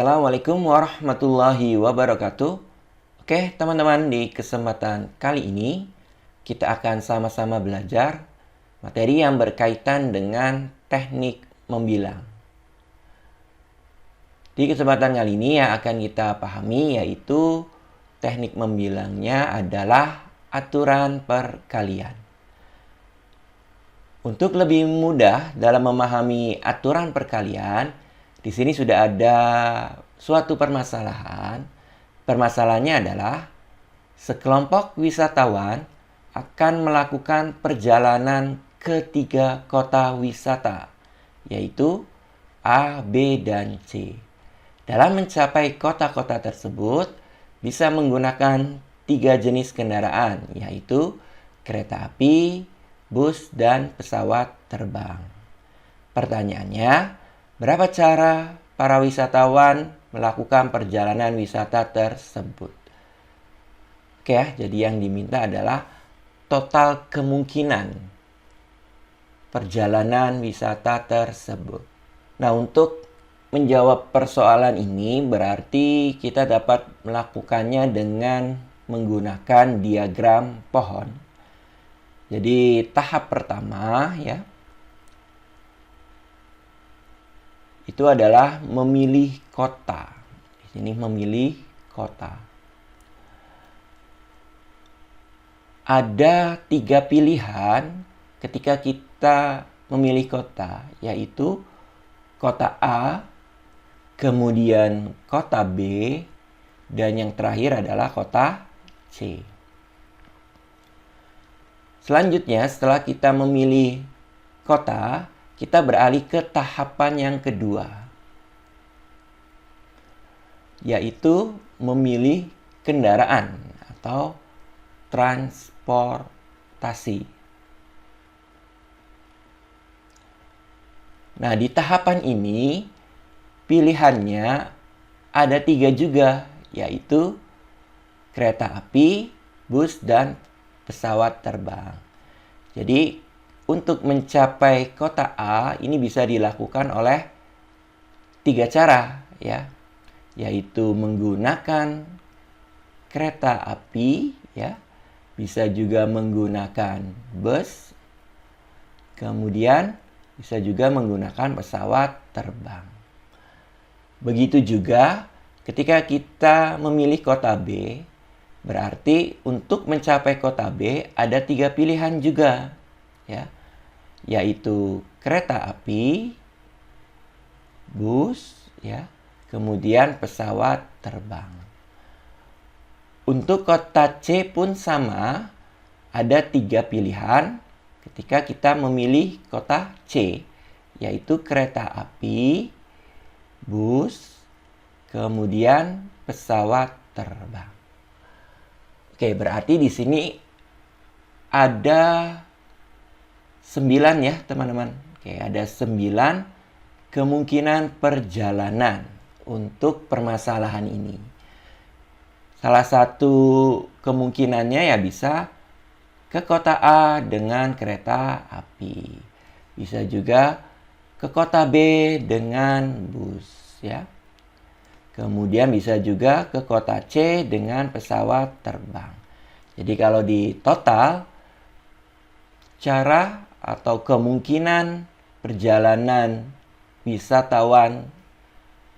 Assalamualaikum warahmatullahi wabarakatuh. Oke, teman-teman, di kesempatan kali ini kita akan sama-sama belajar materi yang berkaitan dengan teknik membilang. Di kesempatan kali ini yang akan kita pahami yaitu teknik membilangnya adalah aturan perkalian. Untuk lebih mudah dalam memahami aturan perkalian, di sini sudah ada suatu permasalahan. Permasalahannya adalah sekelompok wisatawan akan melakukan perjalanan ke 3 kota wisata, yaitu A, B, dan C. Dalam mencapai kota-kota tersebut, bisa menggunakan 3 jenis kendaraan, yaitu kereta api, bus, dan pesawat terbang. Pertanyaannya, berapa cara para wisatawan melakukan perjalanan wisata tersebut? Oke ya, jadi yang diminta adalah total kemungkinan perjalanan wisata tersebut. Nah, untuk menjawab persoalan ini berarti kita dapat melakukannya dengan menggunakan diagram pohon. Jadi tahap pertama ya, itu adalah memilih kota. Di sini memilih kota. Ada 3 pilihan ketika kita memilih kota, yaitu kota A, kemudian kota B, dan yang terakhir adalah kota C. Selanjutnya, setelah kita memilih kota, kita beralih ke tahapan yang kedua, yaitu memilih kendaraan atau transportasi. Nah, di tahapan ini pilihannya ada 3 juga, yaitu kereta api, bus, dan pesawat terbang. Jadi, untuk mencapai kota A ini bisa dilakukan oleh 3 cara ya, yaitu menggunakan kereta api ya, bisa juga menggunakan bus, kemudian bisa juga menggunakan pesawat terbang. Begitu juga ketika kita memilih kota B, berarti untuk mencapai kota B ada 3 pilihan juga ya, yaitu kereta api, bus ya, kemudian pesawat terbang. Untuk kota C pun sama, ada 3 pilihan ketika kita memilih kota C, yaitu kereta api, bus, kemudian pesawat terbang. Oke, berarti di sini ada 9 ya teman-teman. Oke, ada 9 kemungkinan perjalanan untuk permasalahan ini. Salah satu kemungkinannya ya bisa ke kota A dengan kereta api. Bisa juga ke kota B dengan bus ya. Kemudian bisa juga ke kota C dengan pesawat terbang. Jadi kalau di total, cara atau kemungkinan perjalanan wisatawan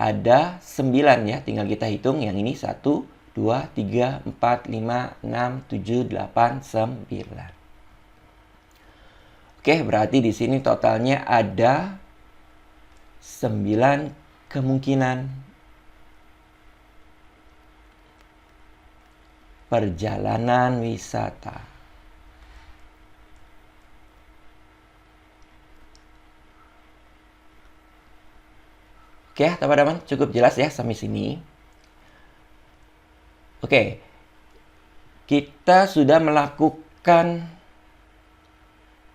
ada 9 ya. Tinggal kita hitung yang ini 1, 2, 3, 4, 5, 6, 7, 8, 9. Oke, berarti di sini totalnya ada 9 kemungkinan perjalanan wisata. Oke, teman-teman, cukup jelas ya sampai sini. Oke, kita sudah melakukan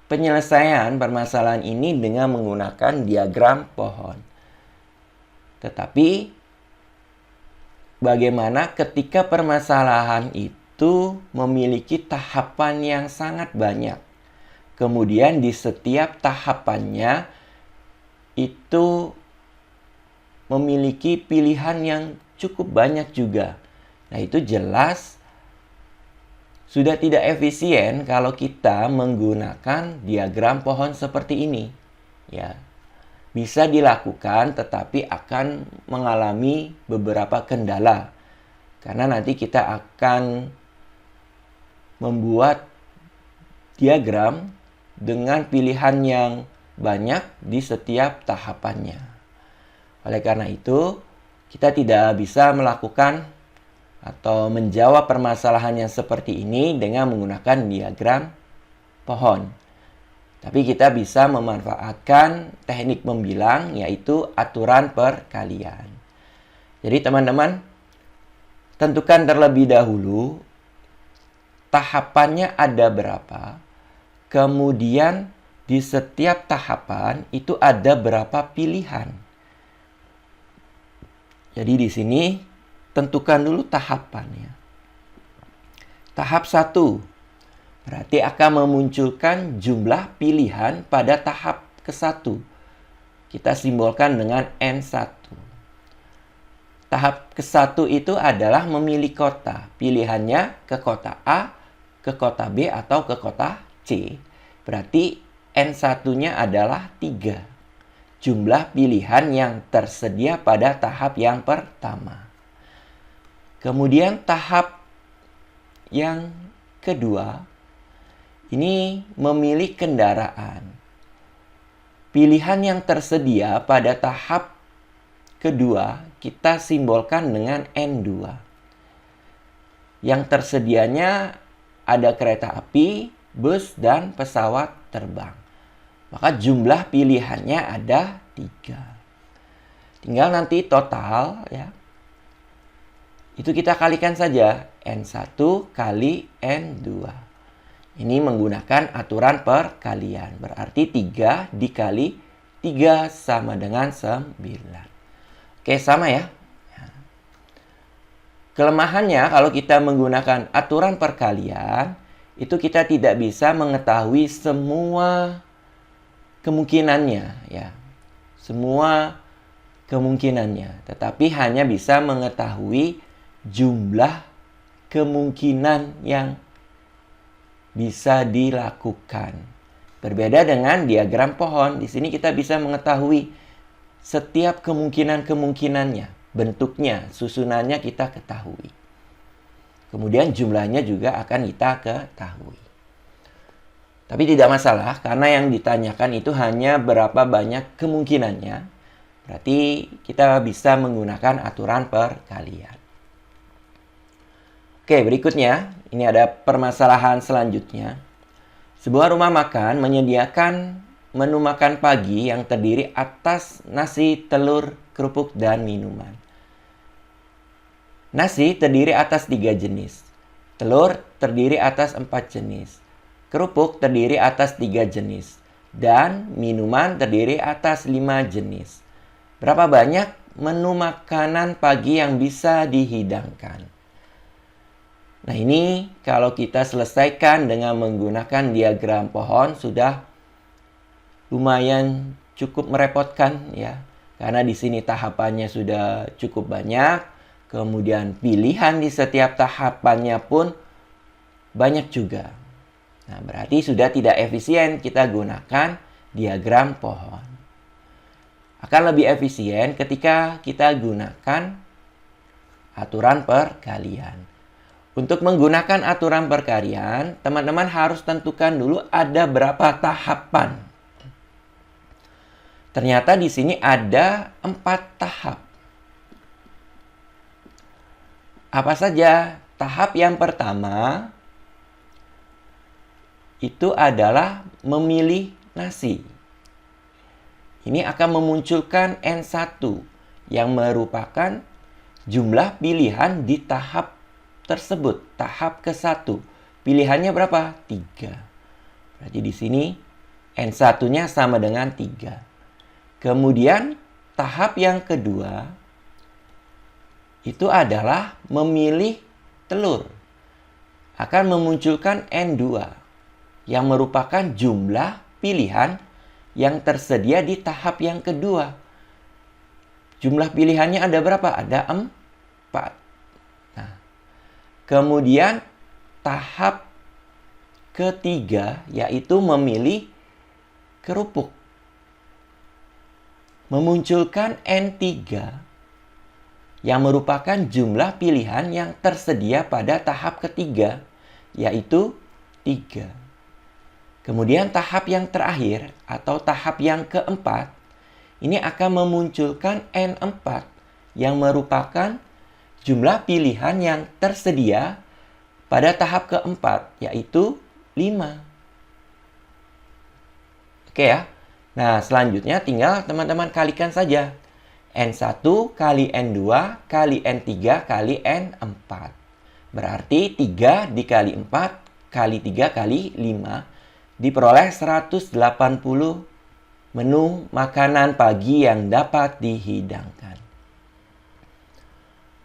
penyelesaian permasalahan ini dengan menggunakan diagram pohon. Tetapi, bagaimana ketika permasalahan itu memiliki tahapan yang sangat banyak? Kemudian di setiap tahapannya itu memiliki pilihan yang cukup banyak juga. Nah, itu jelas sudah tidak efisien kalau kita menggunakan diagram pohon seperti ini. Ya, bisa dilakukan tetapi akan mengalami beberapa kendala. Karena nanti kita akan membuat diagram dengan pilihan yang banyak di setiap tahapannya. Oleh karena itu, kita tidak bisa melakukan atau menjawab permasalahan yang seperti ini dengan menggunakan diagram pohon. Tapi kita bisa memanfaatkan teknik membilang, yaitu aturan perkalian. Jadi teman-teman, tentukan terlebih dahulu tahapannya ada berapa. Kemudian di setiap tahapan itu ada berapa pilihan. Jadi di sini tentukan dulu tahapannya. Tahap 1 berarti akan memunculkan jumlah pilihan pada tahap ke-1. Kita simbolkan dengan N1. Tahap ke-1 itu adalah memilih kota. Pilihannya ke kota A, ke kota B, atau ke kota C. Berarti N1-nya adalah 3. Jumlah pilihan yang tersedia pada tahap yang pertama. Kemudian tahap yang kedua, ini memilih kendaraan. Pilihan yang tersedia pada tahap kedua kita simbolkan dengan N2. Yang tersedianya ada kereta api, bus, dan pesawat terbang. Maka jumlah pilihannya ada 3. Tinggal nanti total ya. Itu kita kalikan saja, N1 kali N2. Ini menggunakan aturan perkalian. Berarti 3 dikali 3 sama dengan 9. Oke, sama ya. Kelemahannya kalau kita menggunakan aturan perkalian, itu kita tidak bisa mengetahui semua kemungkinannya. Ya. Semua kemungkinannya. Tetapi hanya bisa mengetahui jumlah kemungkinan yang bisa dilakukan. Berbeda dengan diagram pohon, di sini kita bisa mengetahui setiap kemungkinan-kemungkinannya, bentuknya, susunannya kita ketahui. Kemudian jumlahnya juga akan kita ketahui. Tapi tidak masalah, karena yang ditanyakan itu hanya berapa banyak kemungkinannya. Berarti kita bisa menggunakan aturan perkalian. Oke, berikutnya, ini ada permasalahan selanjutnya. Sebuah rumah makan menyediakan menu makan pagi yang terdiri atas nasi, telur, kerupuk, dan minuman. Nasi terdiri atas 3 jenis. Telur terdiri atas 4 jenis. Kerupuk terdiri atas 3 jenis. Dan minuman terdiri atas 5 jenis. Berapa banyak menu makanan pagi yang bisa dihidangkan? Nah, ini kalau kita selesaikan dengan menggunakan diagram pohon sudah lumayan cukup merepotkan ya. Karena di sini tahapannya sudah cukup banyak, kemudian pilihan di setiap tahapannya pun banyak juga. Nah, berarti sudah tidak efisien kita gunakan diagram pohon. Akan lebih efisien ketika kita gunakan aturan perkalian. Untuk menggunakan aturan perkalian, teman-teman harus tentukan dulu ada berapa tahapan. Ternyata di sini ada 4 tahap. Apa saja? Tahap yang pertama itu adalah memilih nasi. Ini akan memunculkan N1 yang merupakan jumlah pilihan di tahap tersebut, tahap ke-1. Pilihannya berapa? 3. Berarti di sini N1-nya sama dengan 3. Kemudian tahap yang kedua itu adalah memilih telur. Akan memunculkan N2 yang merupakan jumlah pilihan yang tersedia di tahap yang kedua. Jumlah pilihannya ada berapa? Ada 4. Nah, kemudian tahap ketiga yaitu memilih kerupuk. Memunculkan N3 yang merupakan jumlah pilihan yang tersedia pada tahap ketiga, yaitu 3. Kemudian tahap yang terakhir atau tahap yang keempat, ini akan memunculkan N4 yang merupakan jumlah pilihan yang tersedia pada tahap keempat, yaitu 5. Oke ya. Nah, selanjutnya tinggal teman-teman kalikan saja. N1 kali N2 kali N3 kali N4. Berarti 3 dikali 4 kali 3 kali 5 diperoleh 180 menu makanan pagi yang dapat dihidangkan.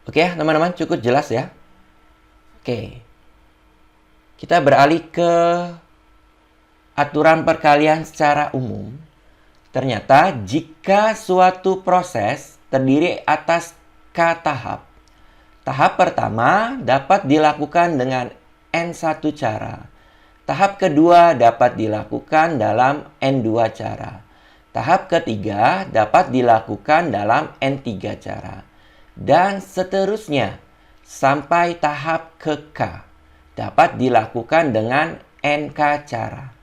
Oke ya teman-teman, cukup jelas ya. Oke. Kita beralih ke aturan perkalian secara umum. Ternyata jika suatu proses terdiri atas K tahap, tahap pertama dapat dilakukan dengan N1 cara. Tahap kedua dapat dilakukan dalam N2 cara. Tahap ketiga dapat dilakukan dalam N3 cara. Dan seterusnya sampai tahap ke K dapat dilakukan dengan NK cara.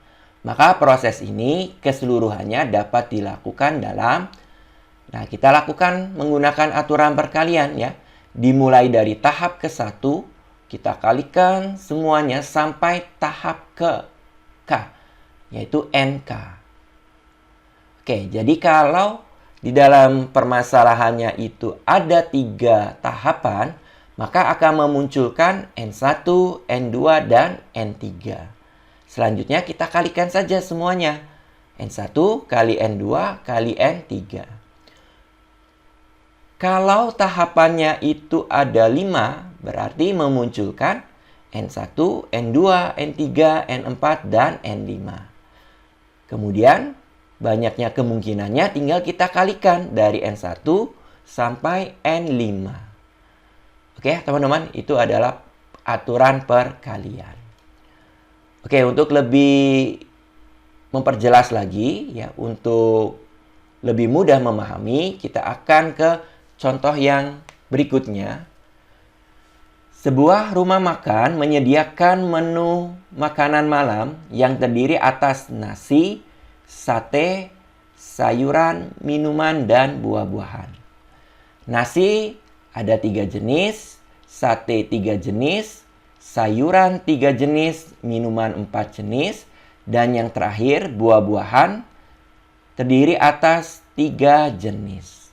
Maka proses ini keseluruhannya dapat dilakukan dalam, nah kita lakukan menggunakan aturan perkalian ya. Dimulai dari tahap ke-1, kita kalikan semuanya sampai tahap ke K, yaitu NK. Oke, jadi kalau di dalam permasalahannya itu ada 3 tahapan, maka akan memunculkan N1, N2, dan N3. Selanjutnya kita kalikan saja semuanya. N1 kali N2 kali N3. Kalau tahapannya itu ada 5, berarti memunculkan N1, N2, N3, N4, dan N5. Kemudian banyaknya kemungkinannya tinggal kita kalikan dari N1 sampai N5. Oke, teman-teman, itu adalah aturan perkalian. Oke, untuk lebih memperjelas lagi ya, untuk lebih mudah memahami, kita akan ke contoh yang berikutnya. Sebuah rumah makan menyediakan menu makanan malam yang terdiri atas nasi, sate, sayuran, minuman, dan buah-buahan. Nasi ada 3 jenis, sate 3 jenis, sayuran 3 jenis, minuman 4 jenis, dan yang terakhir buah-buahan terdiri atas 3 jenis.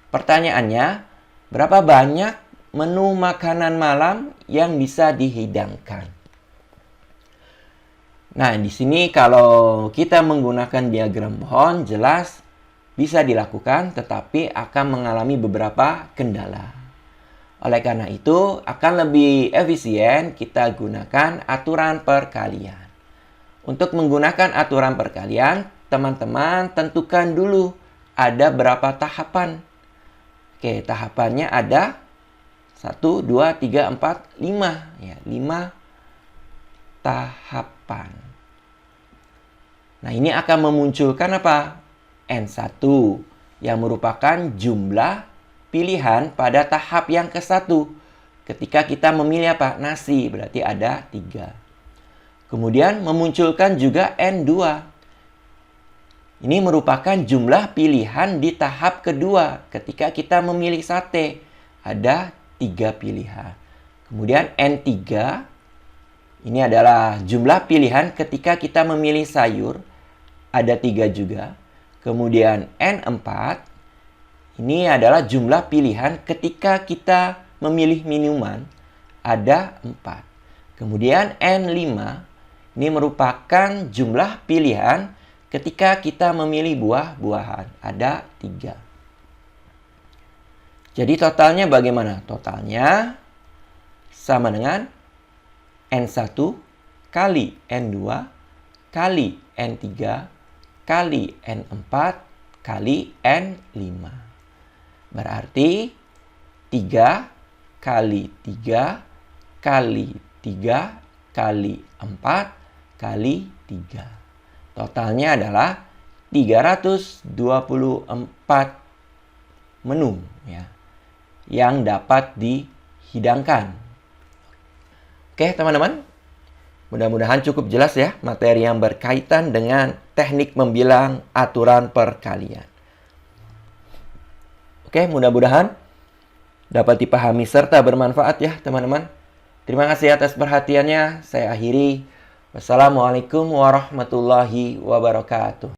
Pertanyaannya, berapa banyak menu makanan malam yang bisa dihidangkan? Nah, di sini kalau kita menggunakan diagram pohon, jelas bisa dilakukan, tetapi akan mengalami beberapa kendala. Oleh karena itu, akan lebih efisien kita gunakan aturan perkalian. Untuk menggunakan aturan perkalian, teman-teman tentukan dulu ada berapa tahapan. Oke, tahapannya ada 1, 2, 3, 4, 5. Ya, 5 tahapan. Nah, ini akan memunculkan apa? N1 yang merupakan jumlah pilihan pada tahap yang ke-1. Ketika kita memilih apa? Nasi, berarti ada 3. Kemudian memunculkan juga N2. Ini merupakan jumlah pilihan di tahap kedua. Ketika kita memilih sate, ada 3 pilihan. Kemudian N3, ini adalah jumlah pilihan ketika kita memilih sayur, ada 3 juga. Kemudian N4, ini adalah jumlah pilihan ketika kita memilih minuman, ada 4. Kemudian N5, ini merupakan jumlah pilihan ketika kita memilih buah-buahan, ada 3. Jadi totalnya bagaimana? Totalnya sama dengan N1 kali N2 kali N3 kali N4 kali N5. Berarti 3 kali 3 kali 3 kali 4 kali 3. Totalnya adalah 324 menu ya, yang dapat dihidangkan. Oke teman-teman, mudah-mudahan cukup jelas ya materi yang berkaitan dengan teknik membilang aturan perkalian. Oke, mudah-mudahan dapat dipahami serta bermanfaat ya teman-teman. Terima kasih atas perhatiannya. Saya akhiri. Wassalamualaikum warahmatullahi wabarakatuh.